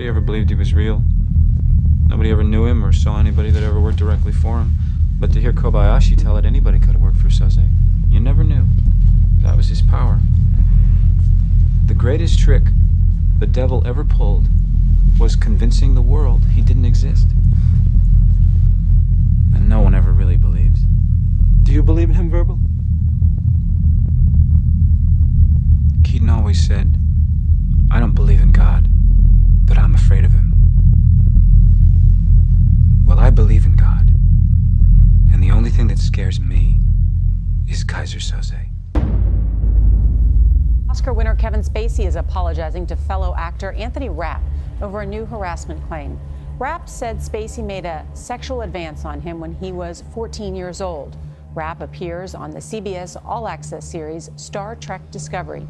Nobody ever believed he was real. Nobody ever knew him or saw anybody that ever worked directly for him. But to hear Kobayashi tell it anybody could have worked for Soze, you never knew. That was his power. The greatest trick the devil ever pulled was convincing the world he didn't exist. And no one ever really believes. Do you believe in him, Verbal? Keaton always said, I don't believe in God, but I'm afraid of him. Well, I believe in God. And the only thing that scares me is Kaiser Soze. Oscar winner Kevin Spacey is apologizing to fellow actor Anthony Rapp over a new harassment claim. Rapp said Spacey made a sexual advance on him when he was 14 years old. Rapp appears on the CBS All Access series Star Trek Discovery.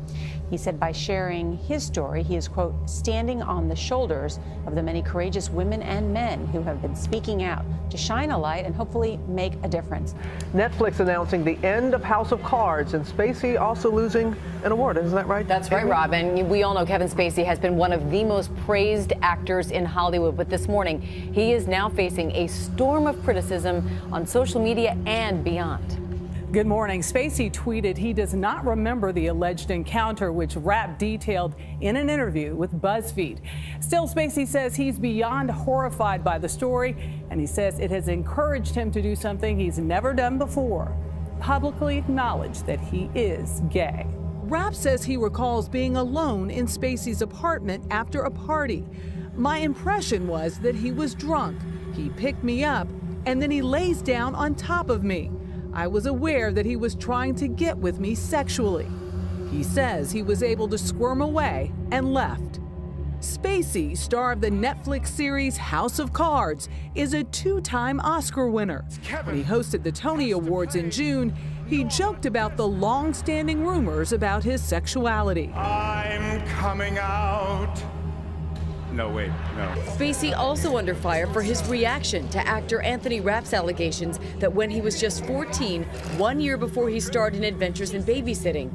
He said by sharing his story, he is, quote, standing on the shoulders of the many courageous women and men who have been speaking out to shine a light and hopefully make a difference. Netflix announcing the end of House of Cards, and Spacey also losing an award. Isn't that right? That's right, Robin. We all know Kevin Spacey has been one of the most praised actors in Hollywood, but this morning he is now facing a storm of criticism on social media and beyond. Good morning. Spacey tweeted he does not remember the alleged encounter, which Rapp detailed in an interview with BuzzFeed. Still, Spacey says he's beyond horrified by the story, and he says it has encouraged him to do something he's never done before, publicly acknowledge that he is gay. Rapp says he recalls being alone in Spacey's apartment after a party. My impression was that he was drunk. He picked me up, and then he lays down on top of me. I was aware that he was trying to get with me sexually. He says he was able to squirm away and left. Spacey, star of the Netflix series House of Cards, is a two-time Oscar winner. When he hosted the Tony Awards in June, he joked about the long-standing rumors about his sexuality. I'm coming out. No, wait, no. Spacey also under fire for his reaction to actor Anthony Rapp's allegations that when he was just 14, 1 year before he starred in Adventures in Babysitting,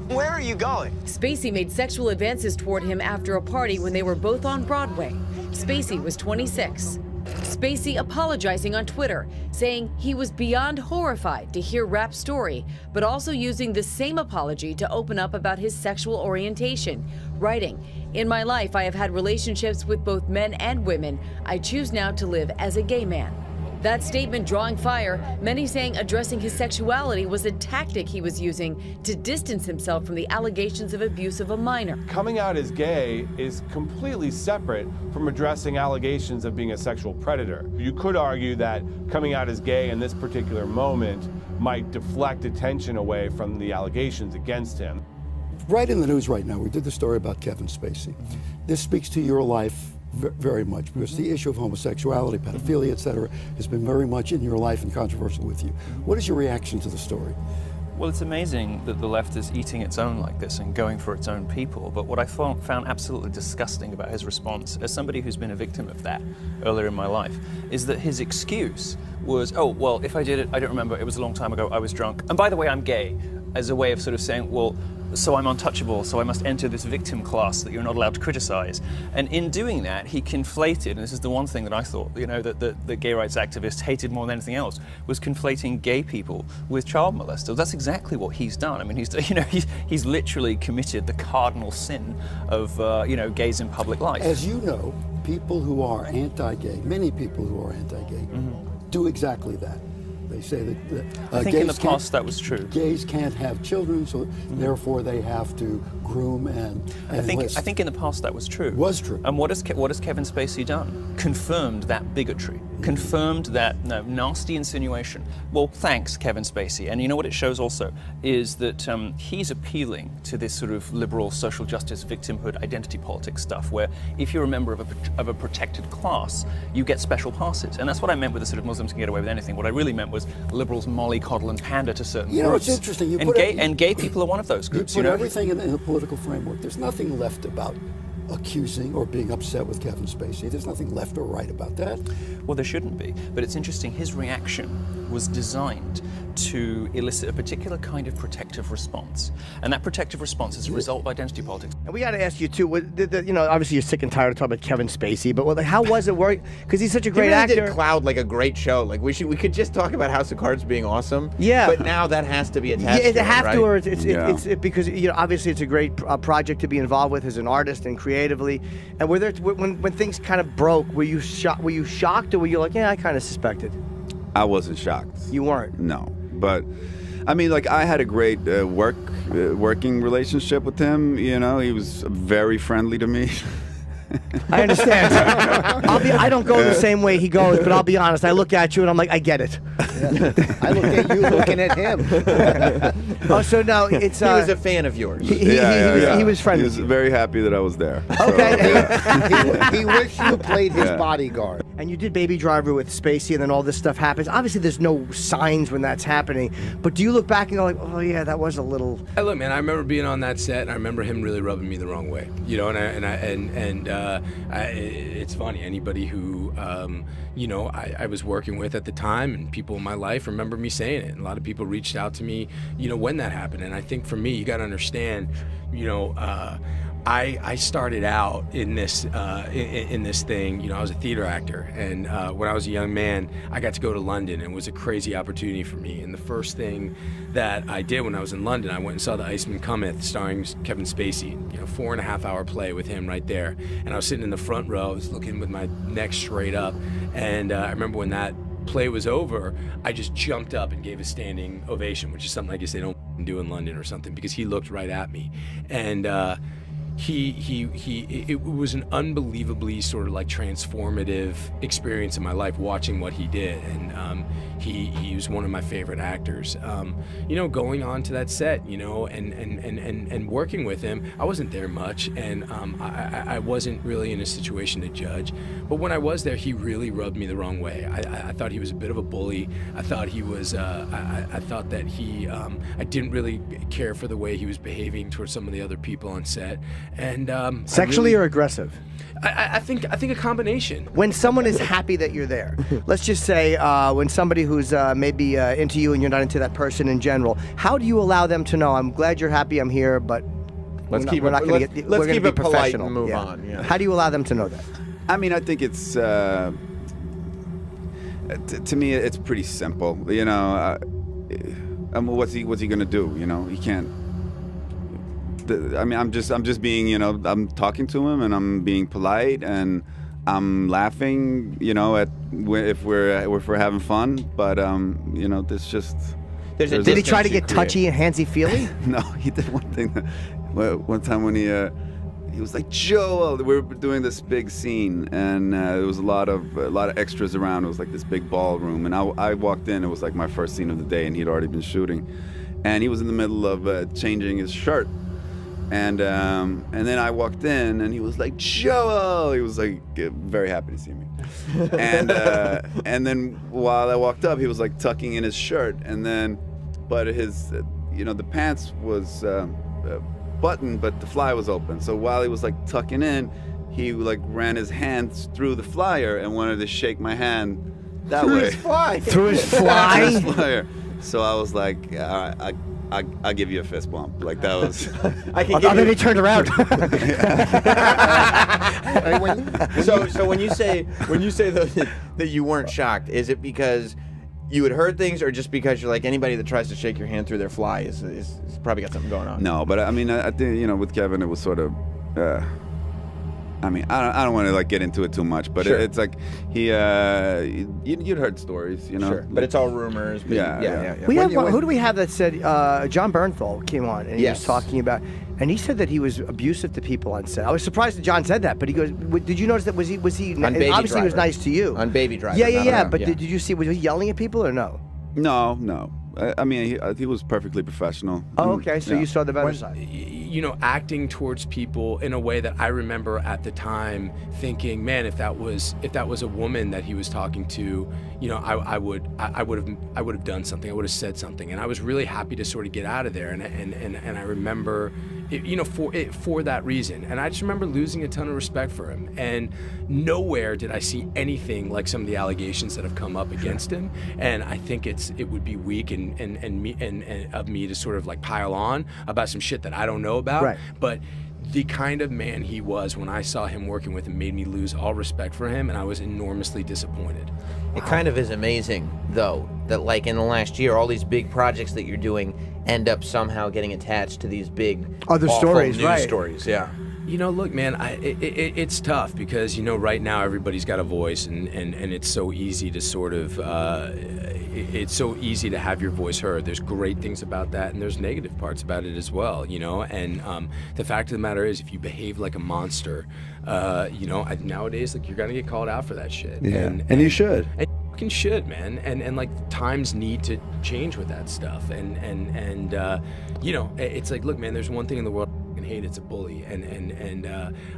where are you going? Spacey made sexual advances toward him after a party when they were both on Broadway. Spacey was 26. Spacey apologizing on Twitter, saying he was beyond horrified to hear Rapp's story, but also using the same apology to open up about his sexual orientation, writing, "In my life, I have had relationships with both men and women. I choose now to live as a gay man." That statement drawing fire, many saying addressing his sexuality was a tactic he was using to distance himself from the allegations of abuse of a minor. Coming out as gay is completely separate from addressing allegations of being a sexual predator. You could argue that coming out as gay in this particular moment might deflect attention away from the allegations against him. Right in the news right now, we did the story about Kevin Spacey. This speaks to your life very much, because the issue of homosexuality, pedophilia, etc., has been very much in your life and controversial with you. What is your reaction to the story? Well, it's amazing that the left is eating its own like this and going for its own people. But what I found absolutely disgusting about his response, as somebody who's been a victim of that earlier in my life, is that his excuse was, oh, well, if I did it, I don't remember, it was a long time ago, I was drunk. And by the way, I'm gay, as a way of sort of saying, well, so I'm untouchable, so I must enter this victim class that you're not allowed to criticize. And in doing that, he conflated, and this is the one thing that I thought, you know, that the gay rights activists hated more than anything else, was conflating gay people with child molesters. That's exactly what he's done. I mean, he's literally committed the cardinal sin of, gays in public life. As you know, people who are anti-gay, many people who are anti-gay, do exactly that. They say that I think in the past that was true. Gays can't have children, so therefore they have to groom and I think in the past that was true. Was true. And what has Kevin Spacey done? Confirmed that bigotry. Confirmed that nasty insinuation. Well, thanks, Kevin Spacey. And you know what it shows also is that he's appealing to this sort of liberal social justice, victimhood, identity politics stuff, where if you're a member of a protected class, you get special passes. And that's what I meant with the sort of Muslims can get away with anything. What I really meant was liberals mollycoddle and pander to certain groups. You know, it's interesting. And gay people are one of those groups. You put everything in the political framework. There's nothing left about accusing or being upset with Kevin Spacey. There's nothing left or right about that. Well, there shouldn't be. But it's interesting, his reaction was designed to elicit a particular kind of protective response. And that protective response is a result of identity politics. And we got to ask you too. Obviously you're sick and tired of talking about Kevin Spacey, but how was it work? Because he's such a great actor. Did cloud like a great show. Like we could just talk about House of Cards being awesome. Yeah. But now that has to be attached. It have right? to, or it's because obviously it's a great project to be involved with as an artist and creatively. And were there when things kind of broke, were you shocked? Were you shocked, or were you like, yeah, I kind of suspected? I wasn't shocked. You weren't. No, but I mean, like I had a great working relationship with him. You know, he was very friendly to me. I understand. I don't go the same way he goes, but I'll be honest. I look at you and I'm like, I get it. I look at you looking at him. Oh, so now it's. He was a fan of yours. He was friendly. He was very happy that I was there. Okay. So, yeah. He wished you played his bodyguard. And you did Baby Driver with Spacey, and then all this stuff happens. Obviously, there's no signs when that's happening. But do you look back and go like, oh yeah, that was a little. Hey, look, man, I remember being on that set, and I remember him really rubbing me the wrong way. You know, it's funny. Anybody who I was working with at the time, and people in my life remember me saying it. And a lot of people reached out to me, when that happened. And I think for me, you got to understand, I started out in this thing. I was a theater actor, and when I was a young man, I got to go to London, and it was a crazy opportunity for me. And the first thing that I did when I was in London, I went and saw The Iceman Cometh, starring Kevin Spacey. 4.5-hour play with him right there. And I was sitting in the front row, I was looking with my neck straight up, and I remember when that play was over, I just jumped up and gave a standing ovation, which is something I guess they don't do in London or something, because he looked right at me. And it was an unbelievably sort of like transformative experience in my life watching what he did, and he was one of my favorite actors. Going on to that set, and working with him, I wasn't there much, and I wasn't really in a situation to judge. But when I was there, he really rubbed me the wrong way. I thought he was a bit of a bully. I thought he was. I thought that he. I didn't really care for the way he was behaving towards some of the other people on set. And sexually or aggressive? I think a combination. When someone is happy that you're there, let's just say when somebody who's maybe into you and you're not into that person in general, how do you allow them to know, I'm glad you're happy, I'm here, but let's keep it polite and move on. Yeah. How do you allow them to know that? I mean, I think it's to me it's pretty simple. What's he gonna do? He can't. I'm just being, I'm talking to him and I'm being polite and I'm laughing, if we're having fun. But there's just. Did he try to get touchy and handsy-feely? No, he did one thing. One time when he was like, Joel, we were doing this big scene and there was a lot of extras around. It was like this big ballroom, and I walked in. It was like my first scene of the day, and he'd already been shooting, and he was in the middle of changing his shirt. And then I walked in, and he was like, Joel! He was like very happy to see me. And then while I walked up, he was like tucking in his shirt, but his, the pants was buttoned, but the fly was open. So while he was like tucking in, he like ran his hands through the flyer and wanted to shake my hand that way. Through his fly? Through his flyer. So I was like, all right, I'll give you a fist bump. Like that was. Then he turned around. So when you say that you weren't shocked, is it because you had heard things, or just because you're like, anybody that tries to shake your hand through their fly is probably got something going on? No, but I mean, I think with Kevin it was sort of. I mean, I don't want to like get into it too much, but sure. It's like you'd heard stories, Sure, but it's all rumors. But yeah. Who do we have that said? John Bernthal came on and he was talking about, and he said that he was abusive to people on set. I was surprised that John said that, but he goes, "Did you notice that? Was he? Obviously, he was nice to you on Baby Driver. Yeah. But did you see? Was he yelling at people or no? No. I mean, he was perfectly professional. Oh, okay. So you saw the better side. Acting towards people in a way that I remember at the time thinking, man, if that was a woman that he was talking to, I would have done something. I would have said something, and I was really happy to sort of get out of there. And I remember for that reason. And I just remember losing a ton of respect for him. And nowhere did I see anything like some of the allegations that have come up against him. And I think it would be weak and of me to sort of like pile on about some shit that I don't know about. Right. But the kind of man he was, when I saw him working with him, made me lose all respect for him, and I was enormously disappointed. It kind of is amazing, though, that like in the last year, all these big projects that you're doing end up somehow getting attached to these big other awful stories, news right? Stories, yeah. You know, look, man, it's tough because, you know, right now everybody's got a voice, and it's so easy to sort of, it's so easy to have your voice heard. There's great things about that, and there's negative parts about it as well, you know, and the fact of the matter is, if you behave like a monster, you know, nowadays, like, you're gonna get called out for that shit. Yeah, and you should. And you fucking should, man, and like, times need to change with that stuff, and you know, it's like, look, man, there's one thing in the world I hate, it's a bully, and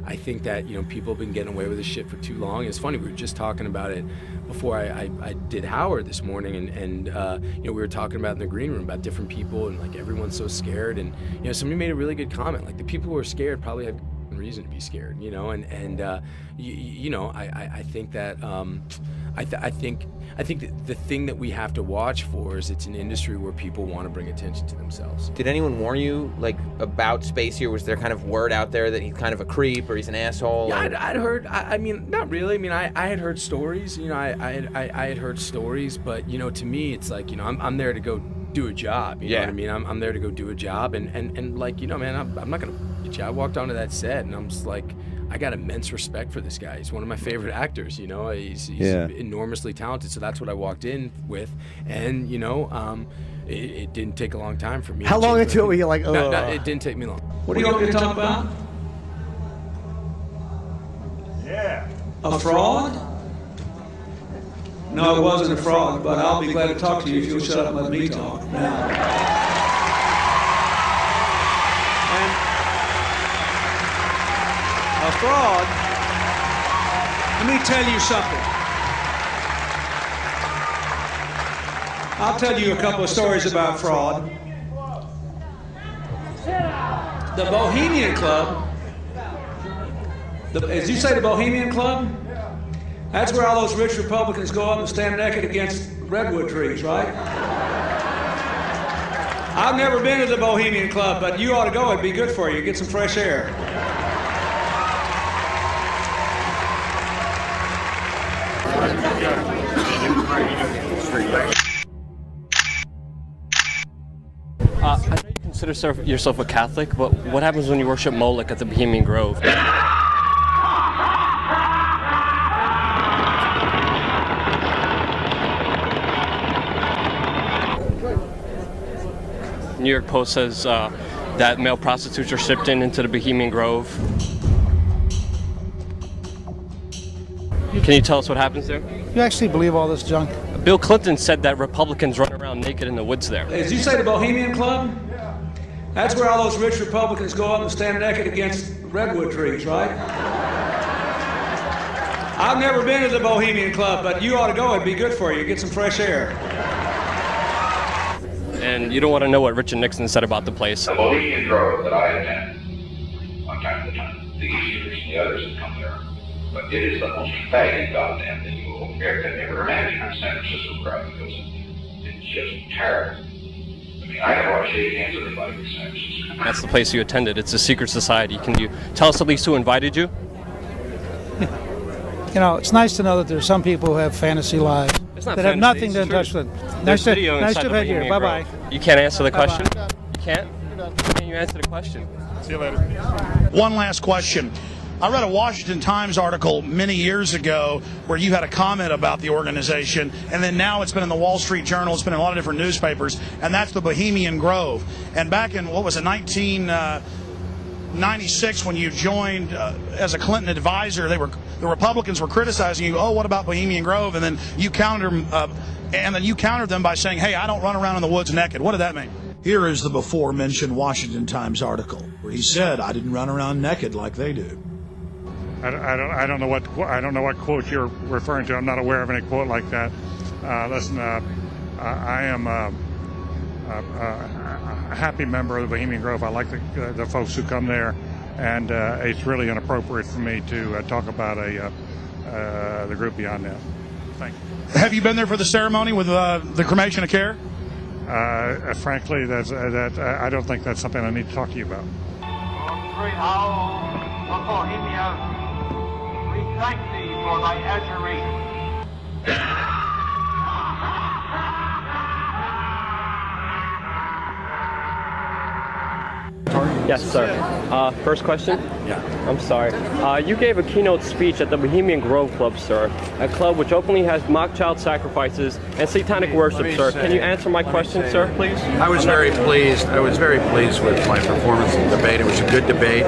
I think that, you know, people have been getting away with this shit for too long. It's funny, we were just talking about it before I did Howard this morning, and you know, we were talking about in the green room about different people, and like, everyone's so scared, and you know, somebody made a really good comment, like, the people who are scared probably have reason to be scared, you know, and you know, I think that I think that the thing that we have to watch for is it's an industry where people want to bring attention to themselves. Did anyone warn you, like, about Spacey, or was there kind of word out there that he's kind of a creep or he's an asshole? Yeah, I'd heard. I mean, not really. I mean, I had heard stories. You know, I had heard stories, but you know, to me, it's like, you know, I'm there to go do a job. You know what I mean? I'm there to go do a job, and like, you know, man, I'm not gonna. I walked onto that set, and I'm just like, I got immense respect for this guy. He's one of my favorite actors, you know. He's enormously talented, so that's what I walked in with. And, you know, it didn't take a long time for me. How long until it were you like, no, it didn't take me long. What do you want me to talk about? Yeah. A fraud? No, it wasn't a fraud, but I'll be glad to talk to you if you'll shut up and let me talk. Now. A fraud, let me tell you something. I'll tell you a couple of stories about fraud. The Bohemian Club, as you say, the Bohemian Club, that's where all those rich Republicans go up and stand naked against redwood trees, right? I've never been to the Bohemian Club, but you ought to go. It'd be good for you. Get some fresh air. I know you consider yourself a Catholic, but what happens when you worship Moloch at the Bohemian Grove? New York Post says that male prostitutes are shipped into the Bohemian Grove. Can you tell us what happens there? You actually believe all this junk? Bill Clinton said that Republicans run around naked in the woods there. As you say, the Bohemian Club, that's where all those rich Republicans go up and stand naked against redwood trees, right? I've never been to the Bohemian Club, but you ought to go. It'd be good for you. Get some fresh air. And you don't want to know what Richard Nixon said about the place. The Bohemian Grove that I attend, one time at a time, the Easterners and the others have come there. But it is the most faggy goddamn thing you will ever imagine. Our San Francisco crowd goes in. It's just terrible. I mean, I don't want to shake hands with anybody in San Francisco. That's the place you attended. It's a secret society. Can you tell us at least who invited you? You know, it's nice to know that there's some people who have fantasy lives that have nothing to touch with. Nice to have had you here. Bye-bye. You can't answer the question? You can't? Can you answer the question? See you later. One last question. I read a Washington Times article many years ago where you had a comment about the organization, and then now it's been in the Wall Street Journal, it's been in a lot of different newspapers, and that's the Bohemian Grove. And back in, 1996, when you joined as a Clinton advisor, the Republicans were criticizing you. Oh, what about Bohemian Grove? And then you countered them by saying, "Hey, I don't run around in the woods naked." What did that mean? Here is the before-mentioned Washington Times article where he said, "I didn't run around naked like they do." I don't know what quote you're referring to. I'm not aware of any quote like that. Listen, I am a happy member of the Bohemian Grove. I like the folks who come there, and it's really inappropriate for me to talk about the group beyond that. Thank you. Have you been there for the ceremony with the cremation of care? Frankly, I don't think that's something I need to talk to you about. Great owl of Bohemia, we thank thee for thy adjuration. Yes, sir. First question? Yeah. I'm sorry. You gave a keynote speech at the Bohemian Grove Club, sir. A club which openly has mock child sacrifices and satanic worship, sir. Can you answer my question, sir, please? I was very pleased. I was very pleased with my performance in the debate. It was a good debate.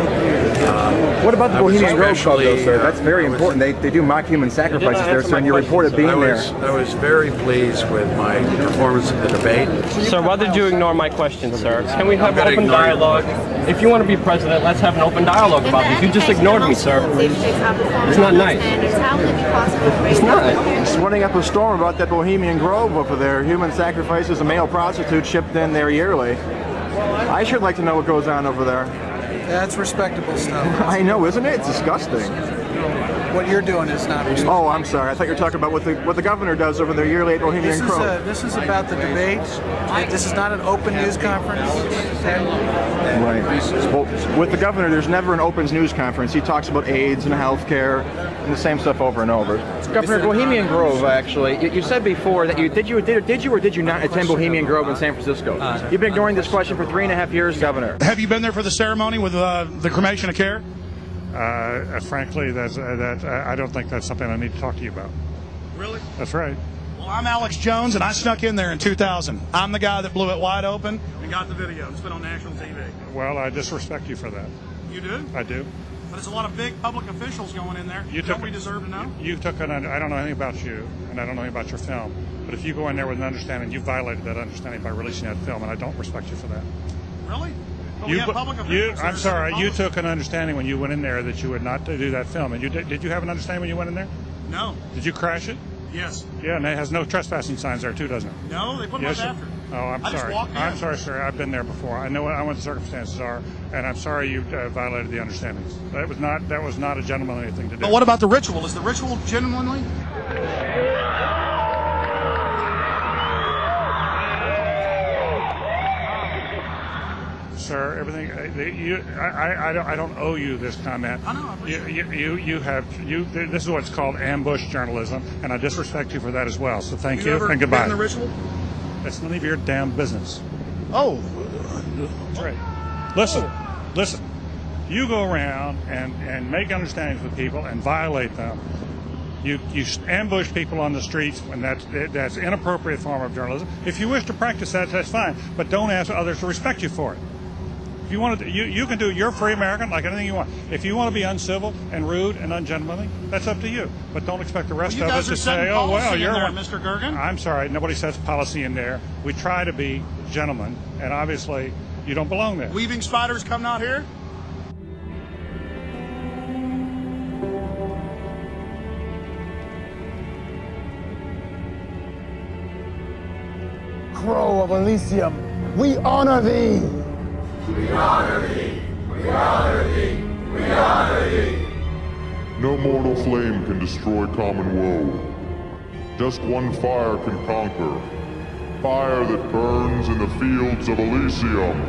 What about the Bohemian Grove Club, though, sir? That's very important. They do mock human sacrifices there, sir, and you reported being there. I was very pleased with my performance in the debate. Sir, why did you ignore my question, sir? Can we have an open dialogue? If you want to be president, let's have an open dialogue about this. You just ignored me, sir. It's not nice. It's not. It's running up a storm about that Bohemian Grove over there. Human sacrifices and male prostitutes shipped in there yearly. I should like to know what goes on over there. That's respectable stuff. I know, isn't it? It's disgusting. What you're doing is not respectable. Oh, I'm sorry. I thought you were talking about what the governor does over there yearly at Bohemian Grove. This is about the debate. This is not an open news conference. Right. Well, with the governor, there's never an open news conference. He talks about AIDS and health care and the same stuff over and over. Governor, Bohemian Grove, actually, you said before that did you or did you not attend Bohemian Grove in San Francisco? You've been ignoring this question for 3.5 years, Governor. Have you been there for the ceremony with the cremation of care? Frankly, I don't think that's something I need to talk to you about. Really? That's right. Well, I'm Alex Jones, and I snuck in there in 2000. I'm the guy that blew it wide open and got the video. It's been on national TV. Well, I disrespect you for that. You do? I do. But there's a lot of big public officials going in there. Don't we deserve to know? I don't know anything about you, and I don't know anything about your film. But if you go in there with an understanding, you violated that understanding by releasing that film, and I don't respect you for that. Really? But we have public officials. I'm sorry. You took an understanding when you went in there that you would not do that film. And did you have an understanding when you went in there? No. Did you crash it? Yes. Yeah, and it has no trespassing signs there too, doesn't it? No, they put them up after. Oh, I'm sorry. I'm sorry, sir. I've been there before. I know what the circumstances are, and I'm sorry you violated the understandings. That was not a gentlemanly thing to do. But what about the ritual? Is the ritual genuinely? Sir, everything. I don't owe you this comment. I know. This is what's called ambush journalism, and I disrespect you for that as well. So thank you and goodbye. Been in the ritual? That's none of your damn business. Oh. That's right. Listen. You go around and make understandings with people and violate them. You ambush people on the streets, and that's inappropriate form of journalism. If you wish to practice that, that's fine, but don't ask others to respect you for it. If you want to, you can do. You're a free American, like anything you want. If you want to be uncivil and rude and ungentlemanly, that's up to you. But don't expect the rest of us to say, "Oh well, you're one." Mr. Gergen. I'm sorry, nobody sets policy in there. We try to be gentlemen, and obviously, you don't belong there. Weaving spiders come out here. Crow of Elysium, we honor thee. We honor thee, we honor thee, we honor thee. No mortal flame can destroy common woe. Just one fire can conquer. Fire that burns in the fields of Elysium.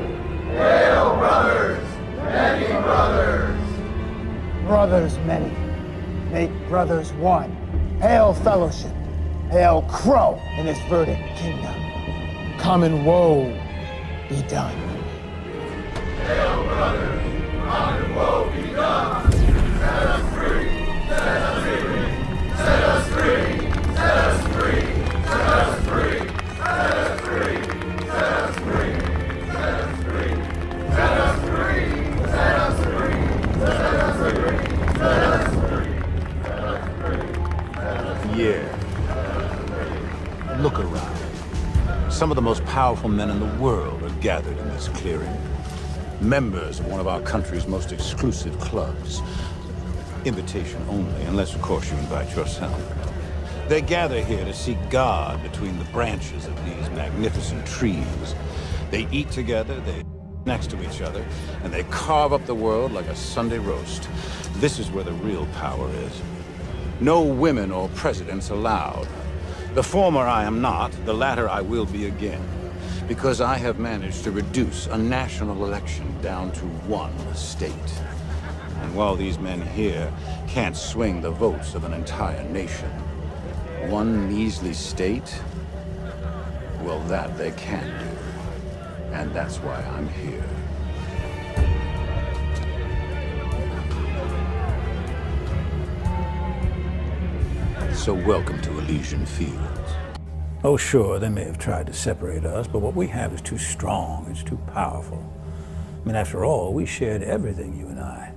Hail, brothers, many brothers. Brothers many, make brothers one. Hail fellowship, hail Crow in his verdant kingdom. Common woe be done. Hail, brothers, common woe be done. Set us free, set us free, set us free, set us free, set us free, set us free, set us free, set us free, set us free, set us free, set us free, set us free, set us free. Yeah. Look around. Some of the most powerful men in the world are gathered in this clearing. Members of one of our country's most exclusive clubs. Invitation only, unless, of course, you invite yourself. They gather here to seek God between the branches of these magnificent trees. They eat together, they next to each other, and they carve up the world like a Sunday roast. This is where the real power is. No women or presidents allowed. The former I am not, the latter I will be again, because I have managed to reduce a national election down to one state. And while these men here can't swing the votes of an entire nation, one measly state, well, that they can do. And that's why I'm here. So welcome to Elysian Fields. Oh, sure, they may have tried to separate us, but what we have is too strong, it's too powerful. I mean, after all, we shared everything, you and I.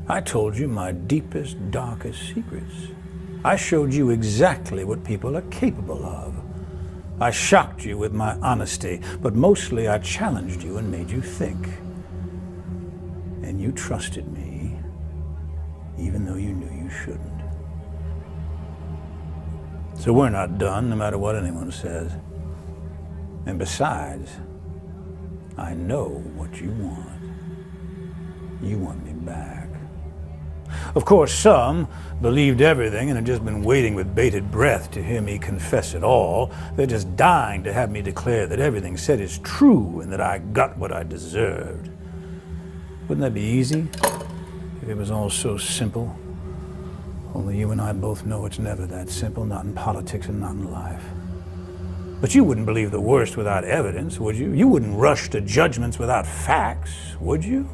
I told you my deepest, darkest secrets. I showed you exactly what people are capable of. I shocked you with my honesty, but mostly I challenged you and made you think. And you trusted me, even though you knew you shouldn't. So we're not done, no matter what anyone says. And besides, I know what you want. You want me back. Of course, some believed everything and have just been waiting with bated breath to hear me confess it all. They're just dying to have me declare that everything said is true and that I got what I deserved. Wouldn't that be easy if it was all so simple? Only you and I both know it's never that simple, not in politics and not in life. But you wouldn't believe the worst without evidence, would you? You wouldn't rush to judgments without facts, would you?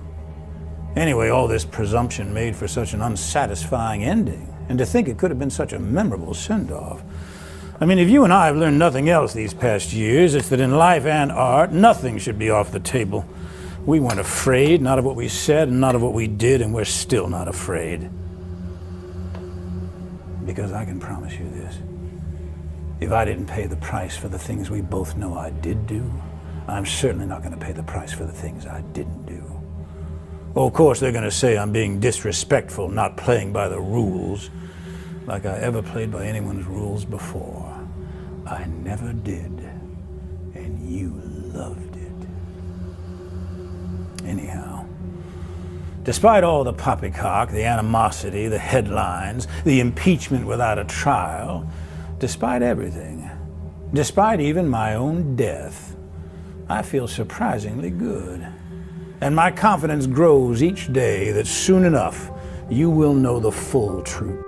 Anyway, all this presumption made for such an unsatisfying ending, and to think it could have been such a memorable send-off. I mean, if you and I have learned nothing else these past years, it's that in life and art, nothing should be off the table. We weren't afraid, not of what we said and not of what we did, and we're still not afraid. Because I can promise you this. If I didn't pay the price for the things we both know I did do, I'm certainly not going to pay the price for the things I didn't do. Oh, of course, they're going to say I'm being disrespectful, not playing by the rules, like I ever played by anyone's rules before. I never did, and you loved it. Anyhow, despite all the poppycock, the animosity, the headlines, the impeachment without a trial, despite everything, despite even my own death, I feel surprisingly good. And my confidence grows each day that soon enough you will know the full truth.